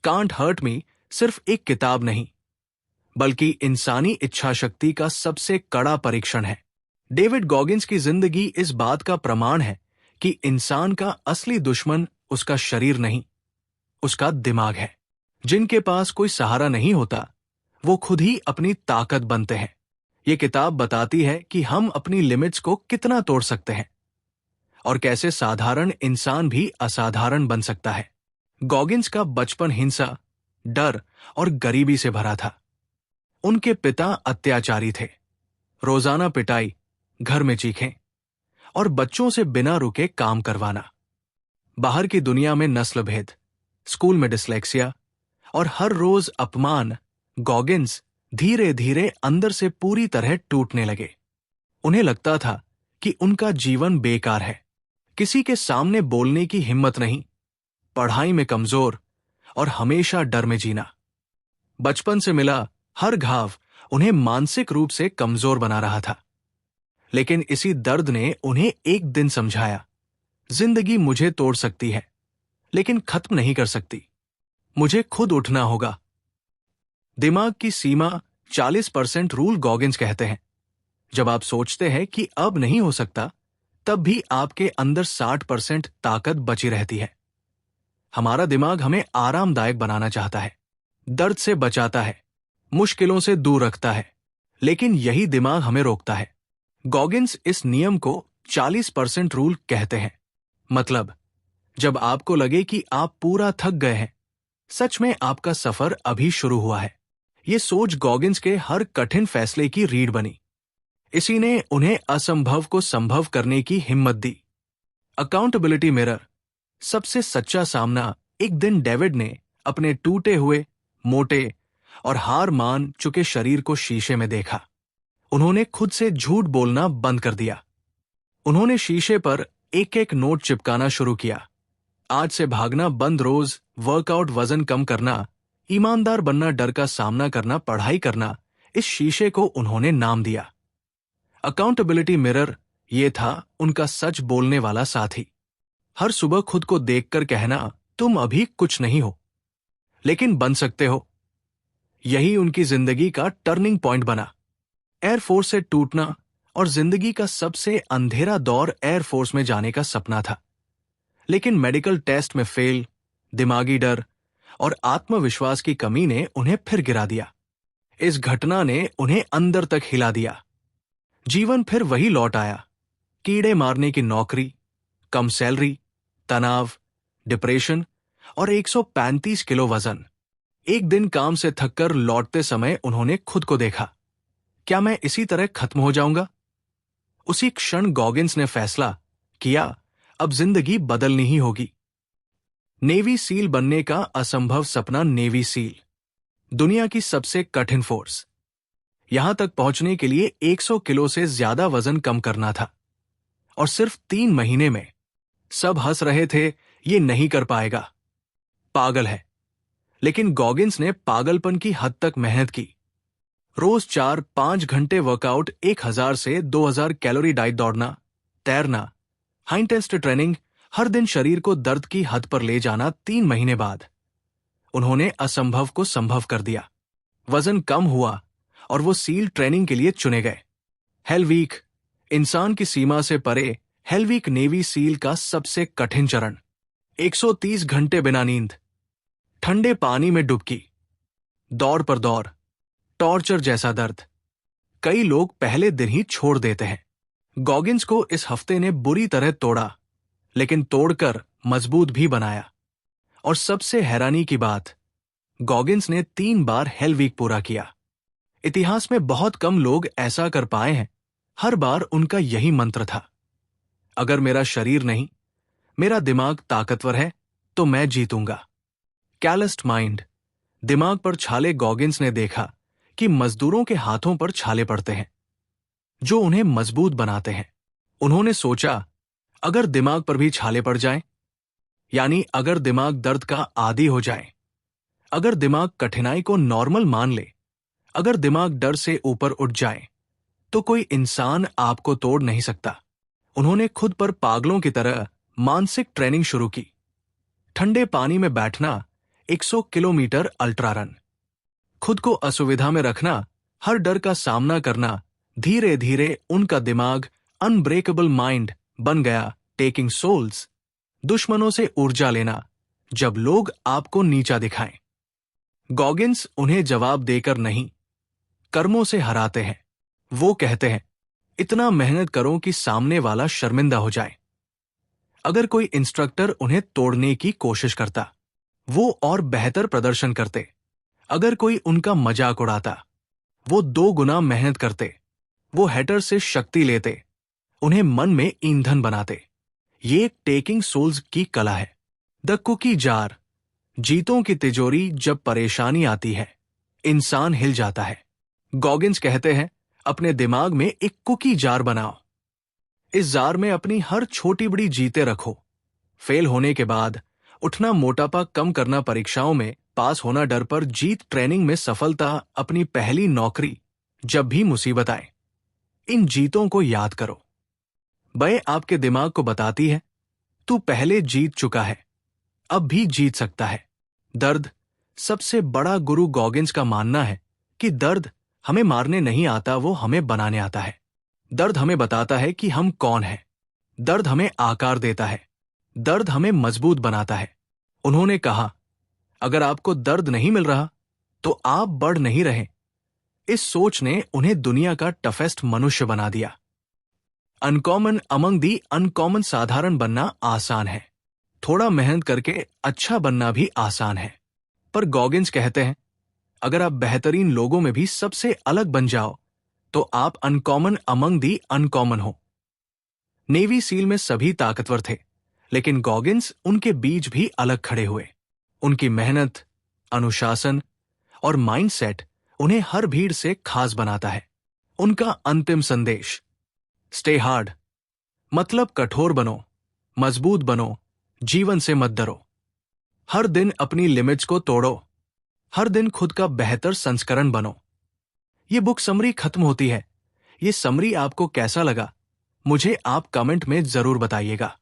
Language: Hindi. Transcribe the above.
कांट हर्ट मी सिर्फ एक किताब नहीं, बल्कि इंसानी इच्छा शक्ति का सबसे कड़ा परीक्षण है। डेविड गॉगिंस की जिंदगी इस बात का प्रमाण है कि इंसान का असली दुश्मन उसका शरीर नहीं, उसका दिमाग है। जिनके पास कोई सहारा नहीं होता, वो खुद ही अपनी ताकत बनते हैं। ये किताब बताती है कि हम अपनी लिमिट्स को कितना तोड़ सकते हैं और कैसे साधारण इंसान भी असाधारण बन सकता है। गॉगिंस का बचपन हिंसा, डर और गरीबी से भरा था। उनके पिता अत्याचारी थे। रोजाना पिटाई, घर में चीखें और बच्चों से बिना रुके काम करवाना। बाहर की दुनिया में नस्ल भेद, स्कूल में डिसलेक्सिया और हर रोज अपमान। गॉगिंस धीरे धीरे अंदर से पूरी तरह टूटने लगे। उन्हें लगता था कि उनका जीवन बेकार है। किसी के सामने बोलने की हिम्मत नहीं, पढ़ाई में कमजोर और हमेशा डर में जीना। बचपन से मिला हर घाव उन्हें मानसिक रूप से कमजोर बना रहा था। लेकिन इसी दर्द ने उन्हें एक दिन समझाया, जिंदगी मुझे तोड़ सकती है, लेकिन खत्म नहीं कर सकती। मुझे खुद उठना होगा। दिमाग की सीमा 40% रूल गॉगिंस कहते हैं। जब आप सोचते हैं कि अब नहीं हो सकता, तब भी आपके अंदर 60% ताकत बची रहती है। हमारा दिमाग हमें आरामदायक बनाना चाहता है, दर्द से बचाता है, मुश्किलों से दूर रखता है, लेकिन यही दिमाग हमें रोकता है। गॉगिंस इस नियम को 40% रूल कहते हैं। मतलब, जब आपको लगे कि आप पूरा थक गए हैं, सच में आपका सफर अभी शुरू हुआ है। ये सोच गॉगिंस के हर कठिन फैसले की रीढ़ बनी। इसी ने उन्हें असंभव को संभव करने की हिम्मत दी। Accountability mirror. सबसे सच्चा सामना। एक दिन डेविड ने अपने टूटे हुए, मोटे और हार मान चुके शरीर को शीशे में देखा। उन्होंने खुद से झूठ बोलना बंद कर दिया। उन्होंने शीशे पर एक एक नोट चिपकाना शुरू किया। आज से भागना बंद, रोज वर्कआउट, वजन कम करना, ईमानदार बनना, डर का सामना करना, पढ़ाई करना। इस शीशे को उन्होंने नाम दिया अकाउंटेबिलिटी मिरर। ये था उनका सच बोलने वाला साथी। हर सुबह खुद को देखकर कहना, तुम अभी कुछ नहीं हो, लेकिन बन सकते हो। यही उनकी जिंदगी का टर्निंग पॉइंट बना। एयरफोर्स से टूटना और जिंदगी का सबसे अंधेरा दौर एयरफोर्स में जाने का सपना था। लेकिन मेडिकल टेस्ट में फेल, दिमागी डर और आत्मविश्वास की कमी ने उन्हें फिर गिरा दिया। इस घटना ने उन्हें अंदर तक हिला दिया। जीवन फिर वही लौट आया। कीड़े मारने की नौकरी, कम सैलरी, तनाव, डिप्रेशन और 135 किलो वजन। एक दिन काम से थककर लौटते समय उन्होंने खुद को देखा, क्या मैं इसी तरह खत्म हो जाऊंगा? उसी क्षण गॉगिंस ने फैसला किया, अब जिंदगी बदलनी ही होगी। नेवी सील बनने का असंभव सपना। नेवी सील, दुनिया की सबसे कठिन फोर्स। यहां तक पहुंचने के लिए 100 किलो से ज्यादा वजन कम करना था, और सिर्फ 3 महीने में। सब हंस रहे थे, ये नहीं कर पाएगा, पागल है। लेकिन गॉगिंस ने पागलपन की हद तक मेहनत की। रोज 4-5 घंटे वर्कआउट, 1000 से 2000 कैलोरी डाइट, दौड़ना, तैरना, हाई इंटेंसिटी ट्रेनिंग, हर दिन शरीर को दर्द की हद पर ले जाना। 3 महीने बाद उन्होंने असंभव को संभव कर दिया। वजन कम हुआ और वो सील ट्रेनिंग के लिए चुने गए। हेल वीक, इंसान की सीमा से परे। हेल वीक नेवी सील का सबसे कठिन चरण। 130 घंटे बिना नींद, ठंडे पानी में डुबकी, दौड़ पर दौड़, टॉर्चर जैसा दर्द। कई लोग पहले दिन ही छोड़ देते हैं। गॉगिंस को इस हफ्ते ने बुरी तरह तोड़ा, लेकिन तोड़कर मजबूत भी बनाया। और सबसे हैरानी की बात, गॉगिंस ने 3 बार हेल वीक पूरा किया। इतिहास में बहुत कम लोग ऐसा कर पाए हैं। हर बार उनका यही मंत्र था, अगर मेरा शरीर नहीं, मेरा दिमाग ताकतवर है, तो मैं जीतूंगा। कैलस्ड माइंड, दिमाग पर छाले। गॉगिंस ने देखा कि मजदूरों के हाथों पर छाले पड़ते हैं, जो उन्हें मजबूत बनाते हैं। उन्होंने सोचा, अगर दिमाग पर भी छाले पड़ जाएं, यानी अगर दिमाग दर्द का आदी हो जाए, अगर दिमाग कठिनाई को नॉर्मल मान ले, अगर दिमाग डर से ऊपर उठ जाए, तो कोई इंसान आपको तोड़ नहीं सकता। उन्होंने खुद पर पागलों की तरह मानसिक ट्रेनिंग शुरू की। ठंडे पानी में बैठना, 100 किलोमीटर अल्ट्रा रन। खुद को असुविधा में रखना, हर डर का सामना करना, धीरे धीरे उनका दिमाग अनब्रेकेबल माइंड बन गया। टेकिंग सोल्स, दुश्मनों से ऊर्जा लेना जब लोग आपको नीचा दिखाएं। गॉगिन्स उन्हें जवाब देकर नहीं, कर्मों से हराते हैं। वो कहते हैं, इतना मेहनत करो कि सामने वाला शर्मिंदा हो जाए। अगर कोई इंस्ट्रक्टर उन्हें तोड़ने की कोशिश करता, वो और बेहतर प्रदर्शन करते। अगर कोई उनका मजाक उड़ाता, वो 2 गुना मेहनत करते। वो हेटर से शक्ति लेते, उन्हें मन में ईंधन बनाते। ये एक टेकिंग सोल्स की कला है। द कुकी जार, जीतों की तिजोरी। जब परेशानी आती है, इंसान हिल जाता है। गॉगिन्स कहते हैं, अपने दिमाग में एक कुकी जार बनाओ। इस जार में अपनी हर छोटी बड़ी जीतें रखो। फेल होने के बाद उठना, मोटापा कम करना, परीक्षाओं में पास होना, डर पर जीत, ट्रेनिंग में सफलता, अपनी पहली नौकरी। जब भी मुसीबत आए, इन जीतों को याद करो। वह आपके दिमाग को बताती है, तू पहले जीत चुका है, अब भी जीत सकता है। दर्द सबसे बड़ा गुरु। गॉगिन्स का मानना है कि दर्द हमें मारने नहीं आता, वो हमें बनाने आता है। दर्द हमें बताता है कि हम कौन हैं। दर्द हमें आकार देता है। दर्द हमें मजबूत बनाता है। उन्होंने कहा, अगर आपको दर्द नहीं मिल रहा तो आप बढ़ नहीं रहे। इस सोच ने उन्हें दुनिया का टफेस्ट मनुष्य बना दिया। अनकॉमन अमंग दी अनकॉमन, साधारण बनना आसान है। थोड़ा मेहनत करके अच्छा बनना भी आसान है। पर गॉगिन्स कहते हैं, अगर आप बेहतरीन लोगों में भी सबसे अलग बन जाओ तो आप अनकॉमन अमंग दी अनकॉमन हो। नेवी सील में सभी ताकतवर थे, लेकिन गॉगिन्स उनके बीच भी अलग खड़े हुए। उनकी मेहनत, अनुशासन और माइंडसेट उन्हें हर भीड़ से खास बनाता है। उनका अंतिम संदेश, स्टे हार्ड, मतलब कठोर बनो, मजबूत बनो, जीवन से मत डरो। हर दिन अपनी लिमिट्स को तोड़ो, हर दिन खुद का बेहतर संस्करण बनो। ये बुक समरी खत्म होती है। ये समरी आपको कैसा लगा, मुझे आप कमेंट में जरूर बताइएगा।